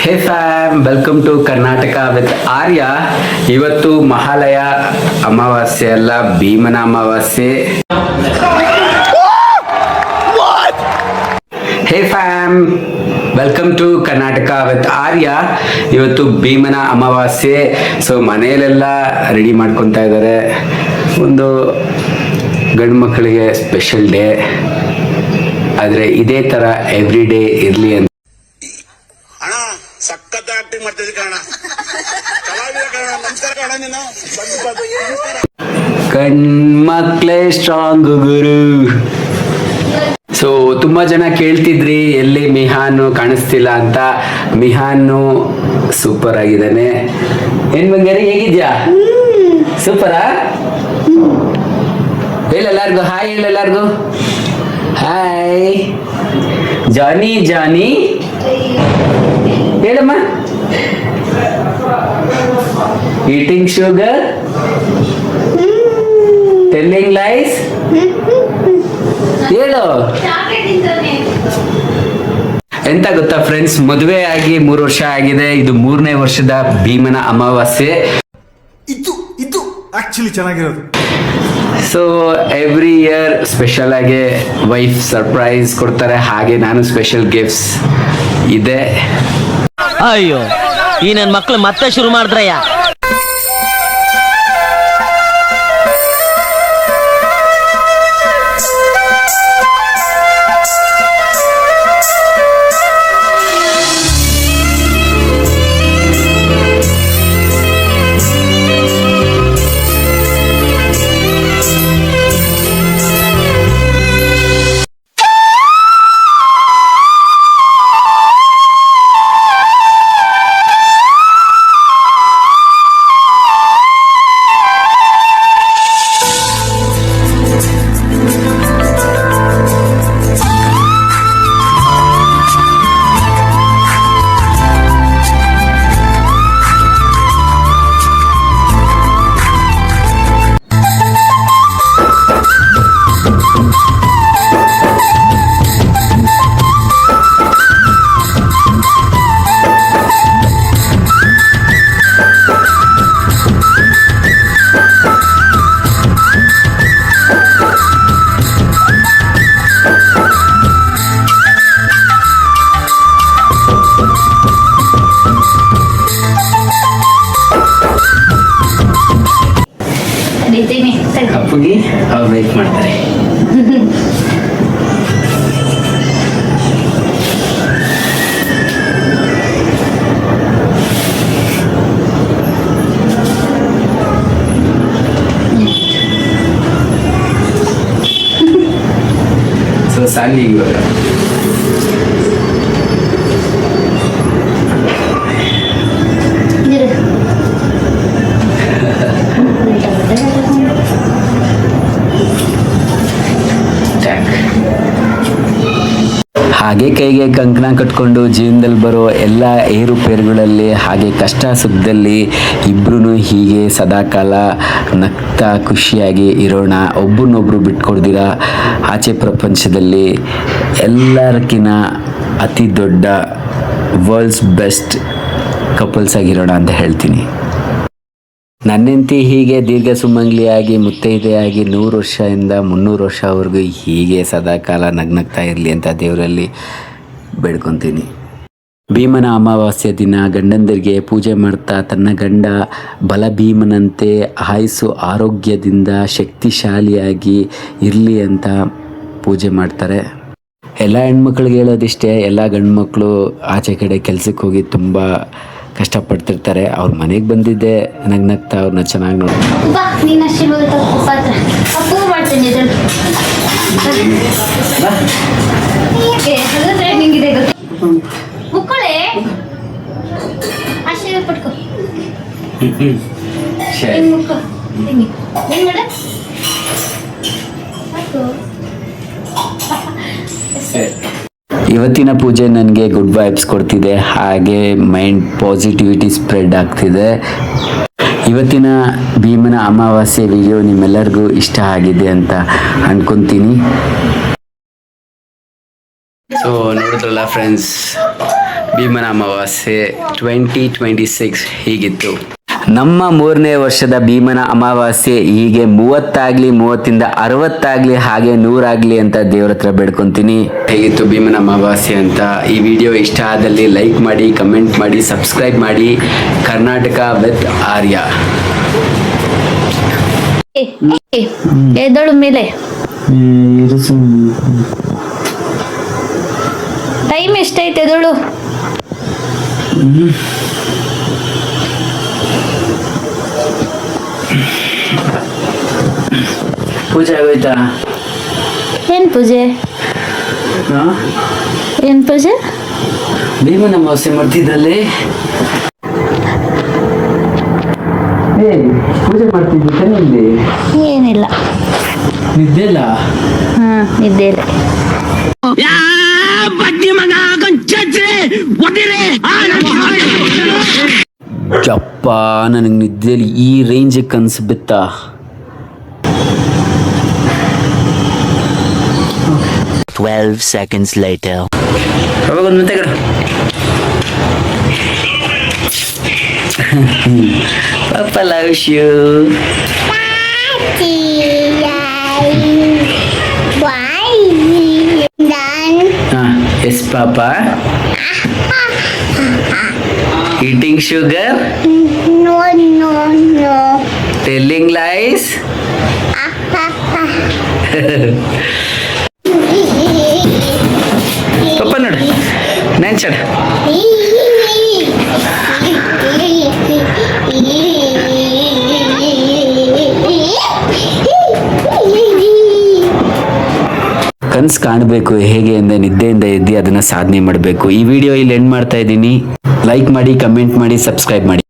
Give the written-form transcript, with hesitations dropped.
Hey fam, welcome to Karnataka with Arya. ಇವತ್ತು ಮಹಾಲಯ ಅಮಾವಾಸ್ಯೆ ಅಲ್ಲ, ಭೀಮನ Amavasya. Hey fam, welcome to Karnataka with Arya. ಇವತ್ತು ಭೀಮನ ಅಮಾವಾಸ್ಯೆ. ಸೊ ಮನೆಯಲ್ಲೆಲ್ಲ ರೆಡಿ ಮಾಡ್ಕೊತಾ ಇದ್ದಾರೆ. ಒಂದು ಗಂಡು ಮಕ್ಕಳಿಗೆ ಸ್ಪೆಷಲ್ ಡೇ, ಆದರೆ ಇದೇ ಥರ ಎವ್ರಿ ಡೇ ಇರಲಿ ಅಂತ. ಸಖತ್ ಆಕ್ಟಿಂಗ್ ಮಾಡ್ತಿದ್ದೆ ಕಾರಣ ಕಲಾವಿದ ಕಾರಣ. ನಮಸ್ಕಾರ ಕಾರಣ, ನೀನು ಕಣ್ಮಕ್ಳೇ ಸ್ಟ್ರಾಂಗ್ ಗುರು. ಸೊ ತುಂಬಾ ಜನ ಕೇಳ್ತಿದ್ರಿ ಎಲ್ಲಿ ಮಿಹಾನು ಕಾಣಿಸ್ತಿಲ್ಲ ಅಂತ. ಮಿಹಾನು ಸೂಪರ್ ಆಗಿದ್ದಾನೆ. ಏನ್ ಬಂಗಾರಿ, ಹೇಗಿದ್ಯಾ? ಸೂಪರಾ? ಹೇಳೆಲ್ಲಾರ್ಗು ಹಾಯ್, ಹೇಳೆಲ್ಲಾರ್ಗು ಹಾಯ್. ಜಾನಿ ಜಾನಿ ಹೇಳಮ್ಮ. ಈಟಿಂಗ್ ಶುಗರ್, ಟೆಲ್ಲಿಂಗ್ ಲೈಸ್, ಹೇಳು. ಎಂತ ಗೊತ್ತಾ ಫ್ರೆಂಡ್ಸ್, ಮದುವೆ ಆಗಿ 3 ವರ್ಷ ಆಗಿದೆ. ಇದು 3ನೇ ವರ್ಷದ ಭೀಮನ ಅಮಾವಾಸ್ಯೆ. ಇದು ಆಕ್ಚುಲಿ ಚೆನ್ನಾಗಿರೋದು. ಸೊ ಎವ್ರಿ ಇಯರ್ ಸ್ಪೆಷಲ್ ಆಗಿ ವೈಫ್ ಸರ್ಪ್ರೈಸ್ ಕೊಡ್ತಾರೆ, ಹಾಗೆ ನಾನು ಸ್ಪೆಷಲ್ ಗಿಫ್ಟ್ಸ್ ಇದೆ. ಅಯ್ಯೋ, ಈ ನನ್ನ ಮಕ್ಳು ಮತ್ತೆ ಶುರು ಮಾಡಿದ್ರಯ್ಯ. ಅಪ್ಪುಗೆ ಅವ್ರು ವೇಟ್ ಮಾಡ್ತಾರೆ. ಸೊ ಸಾಲಿ ಇವಾಗ ಹಾಗೆ ಕೈಗೆ ಕಂಕಣ ಕಟ್ಕೊಂಡು ಜೀವನದಲ್ಲಿ ಬರೋ ಎಲ್ಲ ಏರುಪೇರುಗಳಲ್ಲಿ, ಹಾಗೆ ಕಷ್ಟ ಸುಖದಲ್ಲಿ ಇಬ್ರು ಹೀಗೆ ಸದಾಕಾಲ ನಗ್ತಾ ಖುಷಿಯಾಗಿ ಇರೋಣ. ಒಬ್ಬರನ್ನೊಬ್ರು ಬಿಟ್ಕೊಡ್ದಿರ ಆಚೆ ಪ್ರಪಂಚದಲ್ಲಿ ಎಲ್ಲರಕ್ಕಿಂತ ಅತಿ ದೊಡ್ಡ ವರ್ಲ್ಡ್ಸ್ ಬೆಸ್ಟ್ ಕಪಲ್ಸ್ ಆಗಿರೋಣ ಅಂತ ಹೇಳ್ತೀನಿ. ನನ್ನೆಂತಿ ಹೀಗೆ ದೀರ್ಘ ಸುಮಂಗ್ಲಿಯಾಗಿ ಮುತ್ತೈದೆಯಾಗಿ 100 ವರ್ಷದಿಂದ 300 ವರ್ಷವರೆಗೂ ಹೀಗೆ ಸದಾಕಾಲ ನಗ್ನಗ್ತಾ ಇರಲಿ ಅಂತ ದೇವರಲ್ಲಿ ಬೇಡ್ಕೊತೀನಿ. ಭೀಮನ ಅಮಾವಾಸ್ಯೆ ದಿನ ಗಂಡಂದರಿಗೆ ಪೂಜೆ ಮಾಡ್ತಾ ತನ್ನ ಗಂಡ ಬಲ ಭೀಮನಂತೆ ಆಯುಸ್ಸು ಆರೋಗ್ಯದಿಂದ ಶಕ್ತಿಶಾಲಿಯಾಗಿ ಇರಲಿ ಅಂತ ಪೂಜೆ ಮಾಡ್ತಾರೆ. ಎಲ್ಲ ಹೆಣ್ಮಕ್ಳಿಗೆ ಹೇಳೋದಿಷ್ಟೇ, ಎಲ್ಲ ಗಂಡು ಮಕ್ಕಳು ಆಚೆ ಕಡೆ ಕೆಲಸಕ್ಕೆ ಹೋಗಿ ತುಂಬ ಕಷ್ಟಪಡ್ತಿರ್ತಾರೆ. ಅವ್ರ ಮನೆಗೆ ಬಂದಿದ್ದೆ ನಗ್ನಗ್ತಾ ಅವ್ರನ್ನ ಚೆನ್ನಾಗಿ ನೋಡ್ತಾರೆ. ಇವತ್ತಿನ ಪೂಜೆ ನನಗೆ ಗುಡ್ ವೈಬ್ಸ್ ಕೊಡ್ತಿದೆ, ಹಾಗೆ ಮೈಂಡ್ ಪಾಸಿಟಿವಿಟಿ ಸ್ಪ್ರೆಡ್ ಆಗ್ತಿದೆ. ಇವತ್ತಿನ ಭೀಮನ ಅಮಾವಾಸ್ಯೆ ವಿಡಿಯೋ ನಿಮ್ಮೆಲ್ಲರಿಗೂ ಇಷ್ಟ ಆಗಿದೆ ಅಂತ ಅನ್ಕೊಂತೀನಿ. ಸೊ ನೋಡಿದ್ರಲ್ಲ ಫ್ರೆಂಡ್ಸ್, ಭೀಮನ ಅಮಾವಾಸ್ಯೆ 2026 ಹೀಗಿತ್ತು. ನಮ್ಮ 3ನೇ ವರ್ಷದ ಭೀಮನ ಅಮಾವಾಸ್ಯೆ ಹೀಗೆ 30 30 60 ಹಾಗೆ 100 ಅಂತ ದೇವ್ರ ಹತ್ರ ಬೇಡ್ಕೊಂತೀನಿ. ಹೇಗಿತ್ತು ಭೀಮನ ಅಮಾವಾಸ್ಯೆ ಅಂತ. ಈ ವಿಡಿಯೋ ಇಷ್ಟ ಆದಲ್ಲಿ ಲೈಕ್ ಮಾಡಿ, ಕಮೆಂಟ್ ಮಾಡಿ, ಸಬ್ಸ್ಕ್ರೈಬ್ ಮಾಡಿ. ಕರ್ನಾಟಕ ವಿತ್ ಆರ್ಯ. ಎದ್ದಳು ಮೇಲೆ ಟೈಮ್ ಎಷ್ಟೈತೆ ಎದಳು. ಪೂಜೆ ಆಗೋಯ್ತಾ? ಏನ್ ಪೂಜೆ? ಏನ್ ಪೂಜೆ? ಭೀಮನ ಅಮಾವಾಸ್ಯೆ ಮಾಡ್ತಿದ್ರಲ್ಲಿ ಪೂಜೆ ಮಾಡ್ತಿದ್ದೆ ನಿದ್ದೆ ಏನಿಲ್ಲ. ನಿದ್ದೆ ಇಲ್ಲ? ನಿದ್ದೆ ಇಲ್ಲ. ಯಪ್ಪ, ನನಗೆ ನಿದ್ದೆಯಲ್ಲಿ ಈ ರೇಂಜ್ ಕನ್ಸು ಬಿತ್ತಾ. 12 seconds later. ಅವಾಗ ಒಂದು ಮತ್ತೆ ಕಡೆ papa loves you. Yes papa. Eating sugar? Telling lies? Papa ನೋಡು ನೆನ್ಸಡ. ಕನ್ಸು ಕಾಣಬೇಕು ಹೇಗೆ ಅಂದರೆ ನಿದ್ದೆಯಿಂದ ಎದ್ದು ಅದನ್ನು ಸಾಧನೆ ಮಾಡಬೇಕು. ಈ ವಿಡಿಯೋ ಇಲ್ಲಿ ಎಂಡ್ ಮಾಡ್ತಾ ಇದ್ದೀನಿ. ಲೈಕ್ ಮಾಡಿ, ಕಮೆಂಟ್ ಮಾಡಿ, ಸಬ್ಸ್ಕ್ರೈಬ್ ಮಾಡಿ.